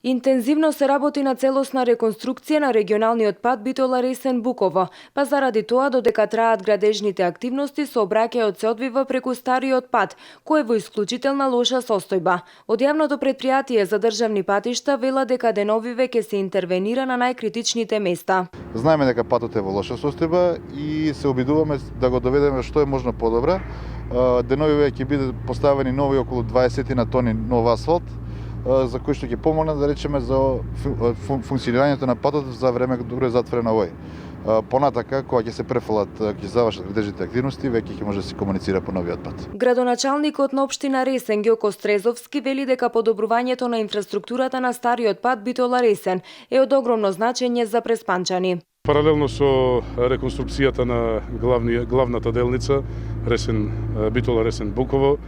Интензивно се работи на целосна реконструкција на регионалниот пат Битола Ресен Буково, па заради тоа додека траат градежните активности сообраќајот се одвива преку стариот пат, кој е во исклучителна лоша состојба. Од јавното претпријатие за државни патишта вела дека деновиве ќе се интервенира на најкритичните места. Знаеме дека патот е во лоша состојба и се обидуваме да го доведеме што е можно подобро. Деновиве ќе биде поставени нови околу 20 на тони нов асфалт, за кој што ќе помогне да речеме за функционирањето на патот за време докато е затворен овој. Понатака, кога ќе се префалат, ќе завршат градежните активности, веќе ќе може да се комуницира по новиот пат. Градоначалникот на општина Ресен Ѓоко Стрезовски вели дека подобрувањето на инфраструктурата на стариот пат Битола Ресен е од огромно значење за преспанчани. Паралелно со реконструкцијата на главната делница Битола Ресен Буково,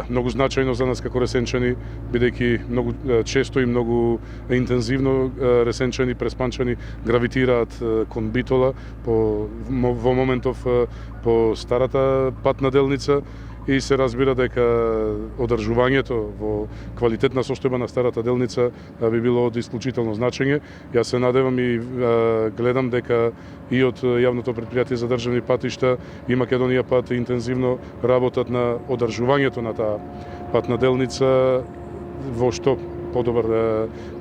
многу значајно за нас како ресенчани, бидејќи многу често и многу интензивно ресенчани, преспанчани гравитираат кон Битола во моментов по старата патна делница и се разбира дека одржувањето во квалитетна состојба на старата делница би било од исклучително значење. Јас се надевам и гледам дека и од јавното претпријатие за државни патишта и Македонија пат интензивно работат на одржувањето на таа патна делница во што подобар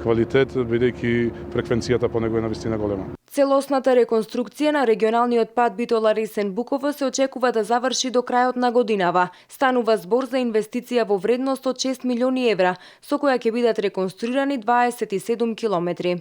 квалитет, бидејќи фреквенцијата по него е навистина голема. Целосната реконструкција на регионалниот пат Битола Ресен Буково се очекува да заврши до крајот на годинава. Станува збор за инвестиција во вредност од 6 милиони евра, со која ќе бидат реконструирани 27 километри.